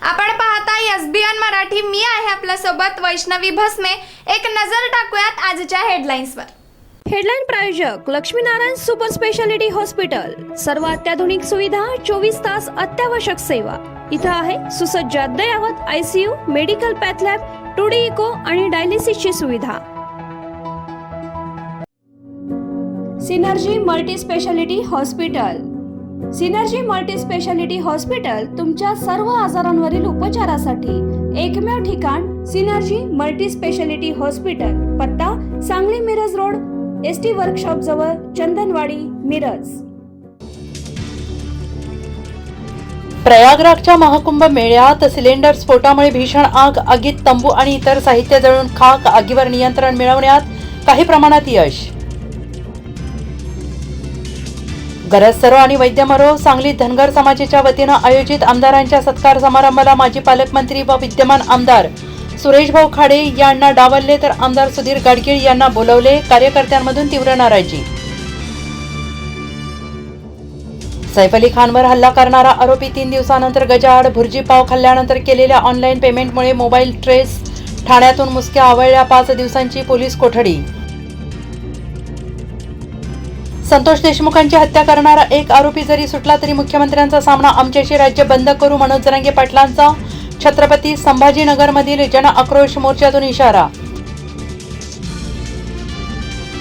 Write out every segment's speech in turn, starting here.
आपण पाहता एसबीएन मराठी। मी आहे आपल्या सोबत वैष्णवी भस्मे। एक नजर टाकूयात आजच्या हेडलाईन्सवर। हेडलाईन प्रायोजक लक्ष्मीनारायण सुपर स्पेशालिटी हॉस्पिटल। सर्व अत्याधुनिक सुविधा, 24 तास अत्यावश्यक सेवा। इथं आहे सुसज्ज अद्ययावत ICU, medical path lab, 2D echo आणि डायलिसिसची सुविधा। Synergy multi speciality hospital. Synergy multi speciality hospital तुमच्या सर्व आजारांवरील उपचारासाठी एकमेव ठिकाण सिनर्जी मल्टी स्पेशालिटी हॉस्पिटल। पत्ता Sangli Miraj road, ST workshop जवळ, चंदनवाडी, मिरज। प्रयागराजच्या महाकुंभ मेळ्यात सिलेंडर स्फोटामुळे भीषण आग, आगीत तंबू आणि इतर साहित्य जळून खाक, आगीवर नियंत्रण मिळवण्यात काही प्रमाणात यश। गरजसरो आणि वैद्यमरो सांगलीत धनगर समाजाच्या वतीनं आयोजित आमदारांच्या सत्कार समारंभाला माजी पालकमंत्री व विद्यमान आमदार सुरेशभाऊ खाडे यांना डावलले तर आमदार सुधीर गाडगीळ यांना बोलवले। कार्यकर्त्यांमधून तीव्र नाराजी। सैफ अली खानवर हल्ला करणारा आरोपी 3 दिवसानंतर गजाआड। भुर्जी पाव खाल्ल्यानंतर केलेल्या ऑनलाईन पेमेंटमुळे मोबाईल ट्रेस ठाण्यातून मुसक्या आवळल्या। 5 दिवसांची पोलीस कोठडी। संतोष देशमुखांची हत्या करणारा एक आरोपी जरी सुटला तरी मुख्यमंत्र्यांचा सामना आमच्याशी, राज्य बंद करू मनोज जरांगे पाटलांचा छत्रपती संभाजीनगरमधील जन आक्रोश मोर्चातून इशारा।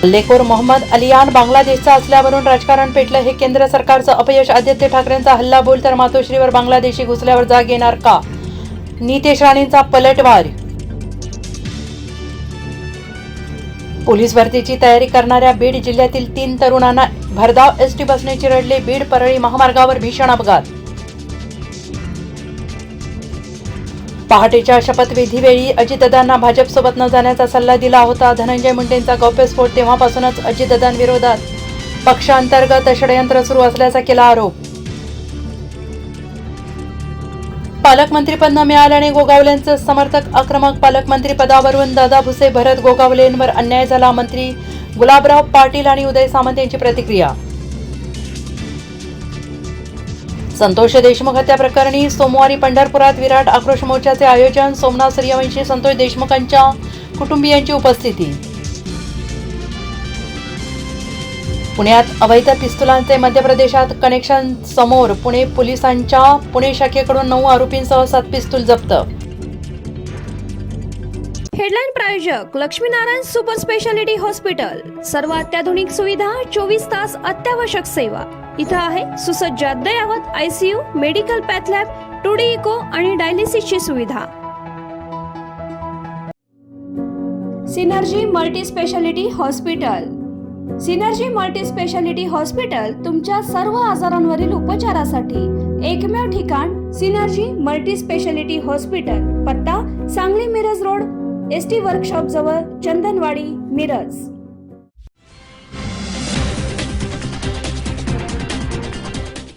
हल्लेखोर मोहम्मद अलियान बांगलादेशचा असल्यावरून राजकारण पेटलं, हे केंद्र सरकारचं अपयश। आदित्य ठाकरेंचा हल्ला बोल तर मातोश्रीवर बांगलादेशी घुसल्यावर जाग येणार का? नितेश राणेंचा पलटवार। पोलीस भरतीची तयारी करणाऱ्या बीड जिल्ह्यातील 3 तरुणांना भरधाव एसटी बसने चिरडले। बीड परळी महामार्गावर भीषण अपघात। पहाटेच्या शपथविधीवेळी अजितदादांना भाजपसोबत न जाण्याचा सल्ला दिला होता धनंजय मुंडेंचा गौप्यस्फोट। तेव्हापासूनच अजितदादांविरोधात पक्षांतर्गत षडयंत्र सुरू असल्याचा केला आरोप। पालकमंत्रीपद न मिळाल्याने गोगावलेंचे समर्थक आक्रमक। पालकमंत्री पदावरून दादा भुसे, भरत गोगावलेंवर अन्याय झाला। मंत्री गुलाबराव पाटील आणि उदय सामंत यांची प्रतिक्रिया। संतोष देशमुख हत्या प्रकरणी सोमवारी पंढरपुरात विराट आक्रोश मोर्चाचे आयोजन। सोमनाथ सूर्यवंशी, संतोष देशमुखांच्या कुटुंबियांची उपस्थिती। पुण्यात अवैध पिस्तुलांचे मध्य प्रदेशात कनेक्शन समोर। पुणे पोलिसांच्या पुणे शाखेकडून 9 आरोपींसह 7 पिस्तूल जप्त। हेडलाईन प्रायोजक लक्ष्मीनारायण सुपर स्पेशालिटी हॉस्पिटल। सर्व अत्याधुनिक सुविधा, 24 तास अत्यावश्यक सेवा। इथं आहे सुसज्ज अद्ययावत ICU, medical path lab, 2D echo आणि डायलिसिसची सुविधा। Synergy multi speciality hospital. Synergy multi speciality hospital तुमच्या सर्व आजारांवरील उपचारासाठी एकमेव ठिकाण सिनर्जी मल्टी स्पेशालिटी हॉस्पिटल। पत्ता Sangli Miraj road, ST workshop जवळ, चंदनवाडी, मिरज।